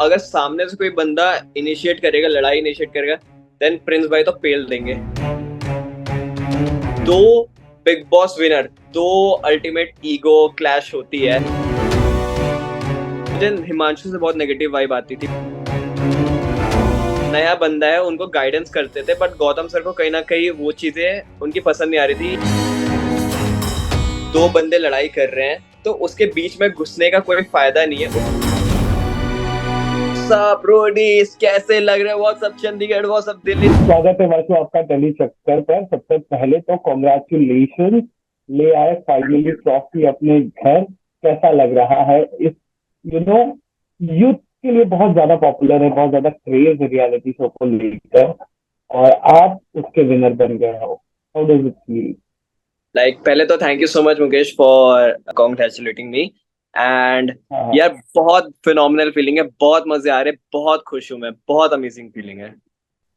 अगर सामने से कोई बंदा इनिशिएट करेगा, लड़ाई इनिशिएट करेगा, देन प्रिंस भाई तो पेल देंगे। दो बिग बॉस विनर, दो अल्टीमेट ईगो क्लैश होती है। मुझे हिमांशु से बहुत नेगेटिव वाइब आती थी। नया बंदा है, उनको गाइडेंस करते थे, बट गौतम सर को कहीं ना कहीं वो चीजें उनकी पसंद नहीं आ रही थी। दो बंदे लड़ाई कर रहे हैं तो उसके बीच में घुसने का कोई फायदा नहीं है। सब रोडीज कैसे लग रहे हैं, वो सब चंडीगढ़, वो सब दिल्ली। स्वागत है वासु आपका दिल्ली चक्कर पर। सबसे पहले तो कॉन्ग्रेचुलेशन, ले आए फाइनली ट्रॉफी अपने घर। कैसा लग रहा है इस यू नो यूथ के लिए बहुत ज्यादा पॉपुलर है, बहुत ज्यादा क्रेज है रियलिटी शो को लेकर, और आप उसके विनर बन गए हो। How does it feel? पहले तो thank you so much Mukesh for congratulating me. And हाँ। यार बहुत फिनोमिनल फीलिंग है, बहुत मजे आ रहे हैं, बहुत खुश हूं मैं, बहुत अमेजिंग फीलिंग है।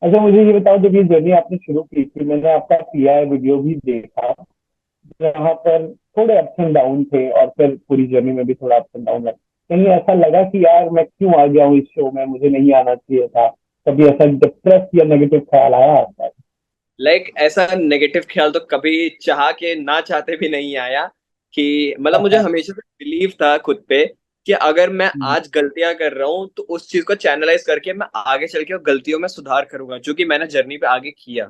अच्छा, मुझे ये बताओ, जब ये जर्नी आपने शुरू की थी, मैंने आपका किया है वीडियो भी देखा, जहाँ पर थोड़े अप्स एंड डाउन थे, और फिर पूरी जर्नी में भी थोड़ा अप्स एंड डाउन है। कहीं ऐसा लगा कि यार मैं क्यों आ गया हूँ इस शो में, मुझे नहीं आना चाहिए था? कभी ऐसा डिप्रेस या नेगेटिव ख्याल आया आपका? ऐसा नेगेटिव ख्याल तो कभी चाह के ना चाहते भी नहीं आया। कि मतलब मुझे हमेशा से बिलीव था खुद पे कि अगर मैं आज गलतियां कर रहा हूँ तो उस चीज को चैनलाइज करके मैं आगे चल के उन गलतियों में सुधार करूंगा, जो कि मैंने जर्नी पे आगे किया।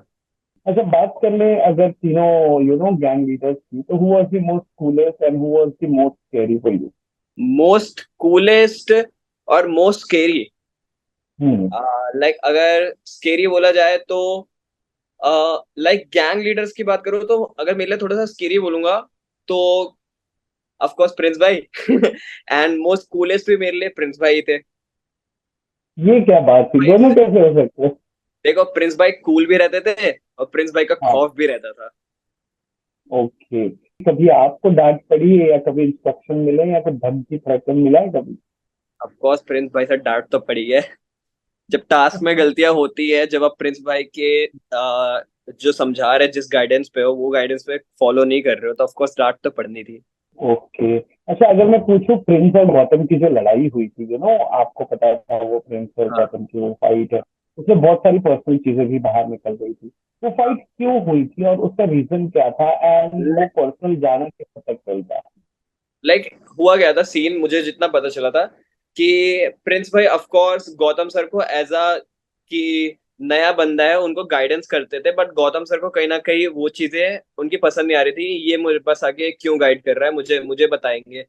अच्छा, बात कर ले अगर तीनों गैंग लीडर्स की, तो who was the most coolest and who was the most scary for you? Most coolest और मोस्ट स्केरी। हम्म। अगर स्केरी बोला जाए तो गैंग लीडर्स की बात करूँ तो अगर मेरे लिए थोड़ा सा स्केरी बोलूंगा तो ऑफ कोर्स प्रिंस भाई। एंड मोस्ट कूलेस्ट भी मेरे लिए प्रिंस भाई थे। ये क्या बात थी, भाई दोनों से- कैसे हो सकते हैं? देखो, प्रिंस भाई कूल भी रहते थे और प्रिंस भाई का हाँ। खौफ भी रहता था। ओके। कभी आपको डांट पड़ी है, या कभी इंस्ट्रक्शन मिले, या फिर धमकी थ्रेटन मिला है कभी? ऑफ कोर्स प्रिंस भाई से डांट तो पड़ी है। जब टास्क में गलतियां होती है, जब आप प्रिंस भाई के जो समझा रहे जिस गाइडेंस पे हो वो गाइडेंस पे फॉलो नहीं कर रहे हो, तो ऑफ कोर्स डांट तो पड़नी थी। ओके। अच्छा, अगर मैं पूछूं, प्रिंस और गौतम की जो लड़ाई हुई थी, आपको पता था वो प्रिंस और हाँ। गौतम की वो फाइट है, उसमें बहुत सारी पर्सनल चीजें भी बाहर निकल गई थी। वो फाइट क्यों हुई थी और उसका रीजन क्या था, एंड वो पर्सनल जाना किस हद तक चलता? हुआ गया था सीन, मुझे जितना पता चला था कि प्रिंस भाई ऑफ कोर्स गौतम सर को एज अ कि नया बंदा है उनको गाइडेंस करते थे, बट गौतम सर को कहीं ना कहीं वो चीजें उनकी पसंद नहीं आ रही थी। ये मुझे पास आके क्यों गाइड कर रहा है, मुझे मुझे बताएंगे।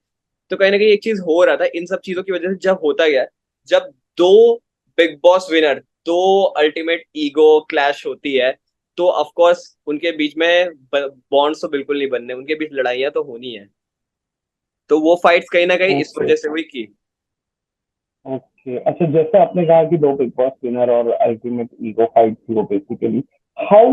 तो कहीं ना कहीं एक चीज हो रहा था इन सब चीजों की वजह से। जब होता गया, जब दो बिग बॉस विनर, दो अल्टीमेट ईगो क्लैश होती है, तो ऑफ कोर्स उनके बीच में बॉन्ड्स तो बिल्कुल नहीं बनने, उनके बीच लड़ाइयाँ तो होनी है। तो वो फाइट्स कहीं ना कहीं इस ओके। वजह से हुई की। ओके। अच्छा, जैसे आपने कहा कि दो बिग बॉस विनर और अल्टीमेट ईगो फाइट थी वो basically, how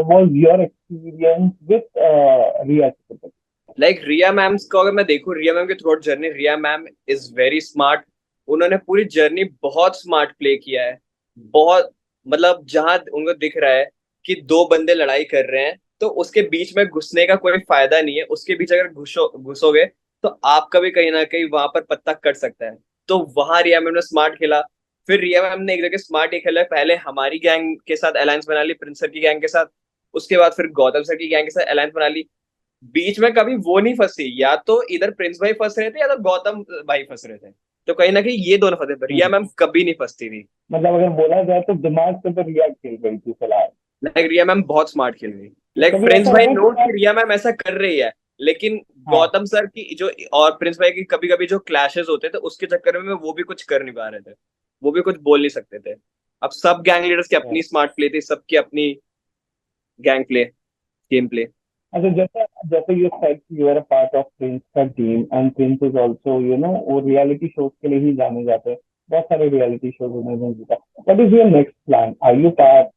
was your experience with Rhea Chakraborty? Rhea ma'am को अगर मैं देखूं, रिया मैम की throughout journey, Rhea ma'am is very smart. उन्होंने पूरी जर्नी बहुत स्मार्ट प्ले किया है। बहुत, मतलब जहां उनको दिख रहा है कि दो बंदे लड़ाई कर रहे हैं तो उसके बीच में घुसने का कोई फायदा नहीं है। उसके बीच अगर घुसोगे तो आपका भी कहीं ना कहीं वहां पर पत्ता कट सकता है। तो वहां रिया मैम ने स्मार्ट खेला। फिर रिया मैम ने एक जगह स्मार्ट ये खेला, पहले हमारी गैंग के साथ अलायंस बना ली, प्रिंस सर की गैंग के साथ। उसके बाद फिर गौतम सर की गैंग के साथ अलायंस बना ली। बीच में कभी वो नहीं फंसी, या तो इधर प्रिंस भाई फंस रहे थे या तो गौतम भाई फंस रहे थे। तो कहीं ना कहीं ये दोनों फंसे थे, रिया मैम कभी नहीं फंसती थी। मतलब अगर बोला जाए तो दिमाग से तो रिया खेल गई थी फिलहाल। रिया मैम बहुत स्मार्ट खेल रही। कभी प्रिंस ऐसा भाई लगा कि नो यार। कि रिया मैम ऐसा कर रही है, लेकिन हाँ। गौतम सर की जो और प्रिंस भाई की कभी कभी जो क्लैशेस होते थे उसके चक्कर में वो भी कुछ कर नहीं पा रहे थे, वो भी कुछ बोल नहीं सकते थे। अब सब गैंग लीडर्स की अपनी स्मार्ट प्ले थी, सबकी अपनी गैंग प्ले, गेम प्ले। अच्छा, जैसे जैसे you said you are a part of Prince का team, and Prince is also वो रियलिटी शोज के लिए ही जाने जाते हैं, बहुत सारे रियलिटी शोज उन्होंने जीता। What is your next plan? Are you part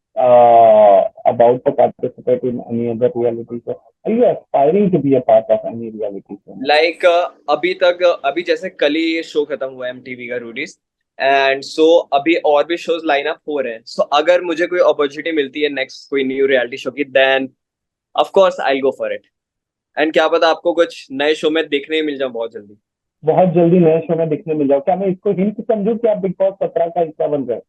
about to participate in any other reality show? Are you aspiring to be a part of any reality show now? अभी जैसे कल ही ये शो खत्म हुआ है MTV का, रूडीज। एंड सो अभी और भी शोज लाइन अप हो रहे हैं। सो अगर मुझे कोई अपॉर्चुनिटी मिलती है नेक्स्ट कोई न्यू रियलिटी शो की, then of course I go for it. And क्या पता आपको कुछ नए शो में देखने ही मिल जाए बहुत जल्दी। बहुत जल्दी नए शो में दिखने मिल जाओ? क्या मैं इसको हिंट समझूं कि आप बिग बॉस 17 का हिस्सा बन रहे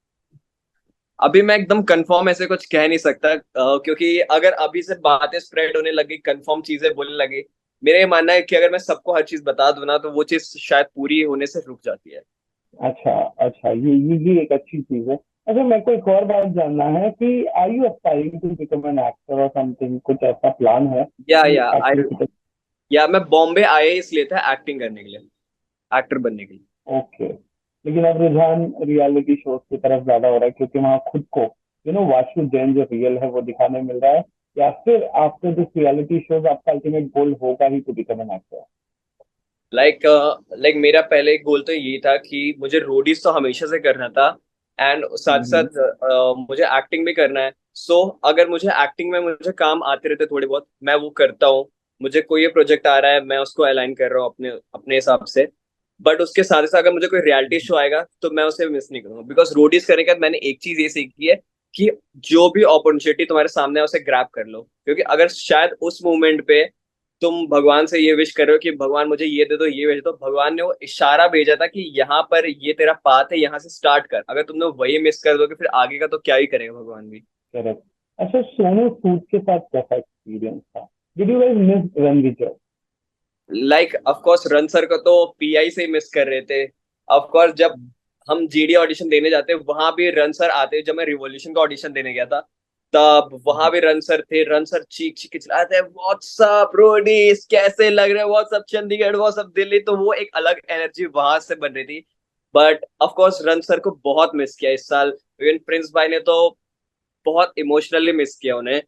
अभी मैं एकदम कंफर्म ऐसे कुछ कह नहीं सकता, क्योंकि अगर अभी से बातें स्प्रेड होने लगी, कंफर्म चीजें बोलने लगी, मेरा ये मानना है कि अगर मैं सबको हर चीज बता दूं ना तो वो चीज शायद पूरी होने से रुक जाती है। हो? अच्छा। अच्छा, ये एक अच्छी चीज है। अच्छा, मेरे को एक और बात जानना है कि are you aspiring to become an actor और समथिंग? कुछ ऐसा प्लान है या कि या आई एक्टिंग की? या मैं बॉम्बे आया ही इसलिए था, एक्टिंग करने के लिए, एक्टर बनने के लिए। ओके। लेकिन अब रुझान रियलिटी शोज की तरफ ज्यादा हो रहा है, क्योंकि वहाँ खुद को वाशु जैन जो रियल है वो दिखाने मिल रहा है। या फिर आफ्टर दिस रियलिटी शोज आपका अल्टीमेट गोल होगा ही to become an actor? Like like मेरा पहले गोल तो यही था कि मुझे रोडीज तो हमेशा से करना था, एंड साथ हम्म। साथ मुझे एक्टिंग भी करना है। सो अगर मुझे एक्टिंग में मुझे काम आते रहते थोड़े बहुत, मैं वो करता हूँ। मुझे कोई ये प्रोजेक्ट आ रहा है, मैं उसको अलाइन कर रहा हूँ अपने अपने हिसाब से। बट उसके साथ साथ अगर मुझे कोई रियलिटी शो आएगा तो मैं उसे मिस नहीं करूंगा, बिकॉज रोडीज करने के बाद मैंने एक चीज ये सीखी है कि जो भी अपॉर्चुनिटी तुम्हारे सामने है उसे ग्रैब कर लो, क्योंकि अगर शायद उस मोमेंट पे तुम भगवान से ये विश कर रहे हो कि भगवान मुझे ये दे दो, ये भेज दो, भगवान ने वो इशारा भेजा था कि यहाँ पर ये तेरा पाथ है, यहाँ से स्टार्ट कर, अगर तुमने वही मिस कर दोगे फिर आगे का तो क्या ही करेगा भगवान भी। करेक्ट। अच्छा, सोनू सूद के साथ कैसा एक्सपीरियंस था? Did you guys miss Ranvijay? Like of course run sir को तो पीआई से ही मिस कर रहे थे। ऑफ कोर्स जब हम जीडी ऑडिशन देने जाते वहां भी रन सर आते, जब मैं रिवॉल्यूशन का ऑडिशन देने गया था तब वहां भी रन सर थे। रन सर चीख चीख के चिल्लाते हैं व्हाट्सअप रोडीज कैसे लग रहे हैं, व्हाट्सअप चंडीगढ़, व्हाट्सअप दिल्ली, तो वो एक अलग एनर्जी वहां से बन रही थी। But of course run sir को बहुत मिस किया इस साल। इवन प्रिंस भाई ने तो बहुत इमोशनली मिस किया उन्हें।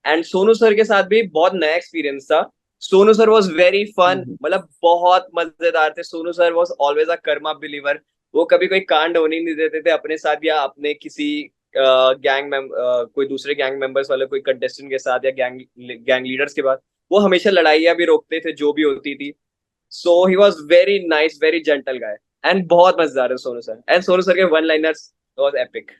एंड सोनू सर के साथ भी बहुत नया एक्सपीरियंस था। Sonu sir was very fun, मतलब बहुत मजेदार थे। Sonu sir was always a karma believer. वो कभी कोई कांड होने ही नहीं देते थे अपने साथ या अपने किसी कोई दूसरे गैंग मेंबर्स वाले कोई कंटेस्टेंट के साथ या गैंग गैंग लीडर्स के बाद। वो हमेशा लड़ाइयाँ भी रोकते थे जो भी होती थी। So he was very nice, very gentle guy, and बहुत मजेदार है Sonu sir. And Sonu sir के वन लाइनर्स वॉज एपिक।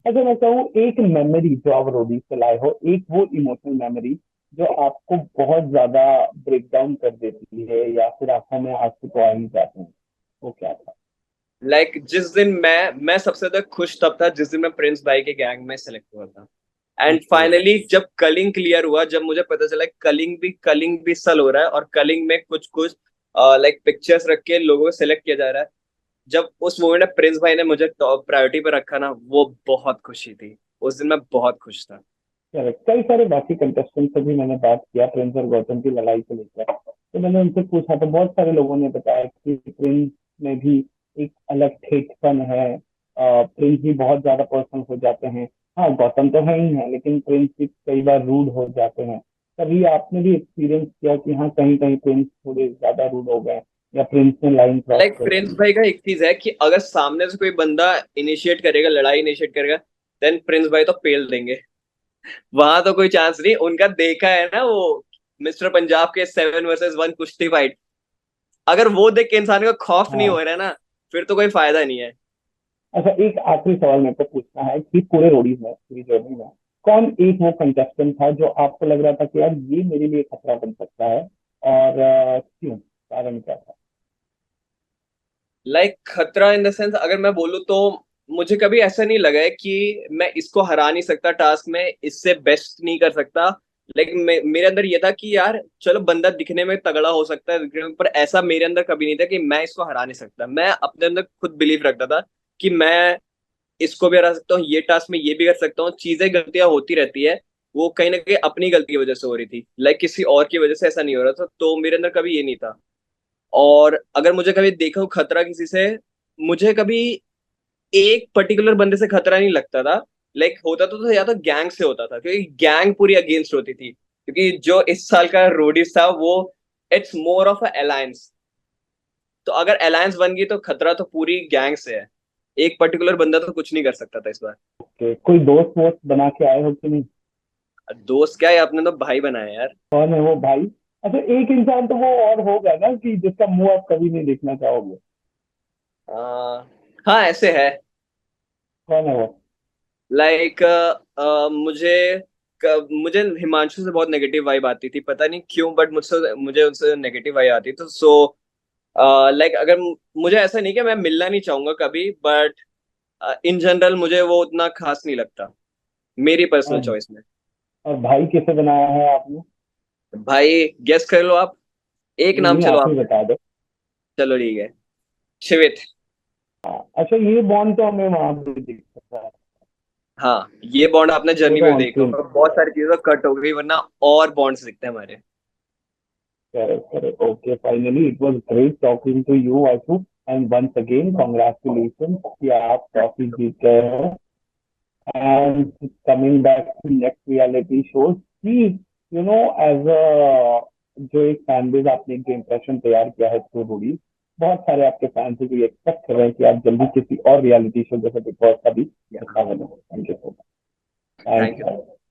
अगर मैं कहूँ एक मेमोरी जो आप रोडी से लाए हो, एक वो इमोशनल मेमोरी जो आपको बहुत ज्यादा ब्रेक डाउन कर देती है या फिर आंखों में आंसू तो आ ही जाते हैं, वो क्या था? जिस दिन मैं सबसे ज्यादा खुश तब था जिस दिन मैं प्रिंस भाई के गैंग में सेलेक्ट हुआ था। And okay. फाइनली जब कलिंग क्लियर हुआ, जब मुझे पता चला कलिंग भी सल हो रहा है और कलिंग में कुछ कुछ लाइक पिक्चर्स रख के लोगों को सिलेक्ट किया जा रहा है, जब उस मूवमेंट में प्रिंस भाई ने मुझे टॉप प्रायोरिटी पर रखा ना, वो बहुत खुशी थी। उस दिन मैं बहुत खुश था। करेक्ट। कई सारे बाकी कंटेस्टेंट से भी मैंने बात किया प्रिंस और गौतम की लड़ाई को लेकर, तो मैंने उनसे पूछा तो बहुत सारे लोगों ने बताया कि प्रिंस में भी एक अलग ठेठपन है। प्रिंस भी बहुत ज्यादा पर्सनल हो जाते हैं। हाँ, गौतम तो है ही है, लेकिन प्रिंस भी कई बार रूड हो जाते हैं। कभी आपने भी एक्सपीरियंस किया कि हाँ, कहीं कहीं प्रिंस थोड़े ज्यादा रूड हो गए या प्रिंस ने लाइन क्रॉस कर प्रिंस दी? भाई का एक चीज है कि अगर सामने से कोई बंदा इनिशिएट करेगा, लड़ाई इनिशिएट करेगा, देन प्रिंस भाई तो पेल देंगे। वहां तो कोई चांस नहीं उनका। देखा है ना वो मिस्टर पंजाब के 7 वर्सेस 1 कुश्ती फाइट, अगर वो देख के इंसान को खौफ नहीं हो हाँ। रहा है ना, फिर तो कोई फायदा नहीं है। अच्छा, एक आखिरी सवाल मेरे को पूछना है कि पूरे रोडीज में, पूरी जर्नी में, कौन एक वो कंटेस्टेंट था जो आपको लग रहा था कि यार ये मेरे लिए खतरा बन सकता है? और क्यों? कारण क्या था? खतरा इन द सेंस अगर मैं बोलूँ तो मुझे कभी ऐसा नहीं लगा है कि मैं इसको हरा नहीं सकता टास्क में, इससे बेस्ट नहीं कर सकता। लेकिन मेरे अंदर ये था कि यार चलो बंदा दिखने में तगड़ा हो सकता है दिखने में, पर ऐसा मेरे अंदर कभी नहीं था कि मैं इसको हरा नहीं सकता। मैं अपने अंदर खुद बिलीव रखता था कि मैं इसको भी हरा सकता हूँ, ये टास्क में ये भी कर सकता हूँ। चीजें गलतियां होती रहती है, वो कहीं ना कहीं अपनी गलती की वजह से हो रही थी, किसी और की वजह से ऐसा नहीं हो रहा था। तो मेरे अंदर कभी ये नहीं था। और अगर मुझे कभी देखा हो खतरा किसी से, मुझे कभी एक पर्टिकुलर बंदे से खतरा नहीं लगता था। होता तो या तो गैंग से होता था, क्योंकि गैंग पूरी अगेंस्ट होती थी। क्योंकि जो इस साल का रोडीज था वो it's more of a alliance. तो अगर अलायंस बन गई तो खतरा तो पूरी गैंग से है। एक पर्टिकुलर बंदा तो कुछ नहीं कर सकता था इस बार। कि कोई दोस्त वोस्त बना के आए हो कि नहीं? दोस्त क्या है, आपने तो भाई बनाया यार। कौन है वो भाई? अच्छा, एक इंसान तो वो और होगा ना कि जिसका मुंह आप कभी नहीं देखना चाहोगे? हाँ ऐसे है। कौन है वो? लाइक मुझे हिमांशु से बहुत नेगेटिव वाइब आती थी, पता नहीं क्यों, बट मुझसे मुझे उनसे नेगेटिव वाइब आती। तो सो लाइक अगर मुझे ऐसा नहीं कि मैं मिलना नहीं चाहूंगा कभी, बट इन जनरल मुझे वो उतना खास नहीं लगता, मेरी पर्सनल और, चॉइस में। और भाई किसे बनाया है आपने? भाई गेस कर लो आप, एक नहीं नाम नहीं, चलो आप ही आप। बता दो। चलो ठीक है, शिवित। अच्छा, ये बॉन्ड तो हमें वहां पे दिख सकता है। हाँ, ये बॉन्ड आपने वो जर्नी तो में ऑन देखा स्क्रीन। होगा, बहुत सारी चीजों कट हो गई, वरना और बॉन्ड्स दिखते हैं हमारे। Correct, correct. Okay, finally, it was great talking to you, Ashu. And once again, congratulations कि आप ट्रॉफी जीत गए हो। And coming back to next reality shows, कि as a जो एक फैन बेस आपने एक इम्प्रेशन तैयार किया है थ्रू रूडीज, बहुत सारे आपके फैंस हैं जो ये एक्सपेक्ट कर रहे हैं कि आप जल्दी किसी और रियलिटी शो जैसे बिग बॉस का भी हिस्सा बनो। Thank you so much. Thank you. Thanks.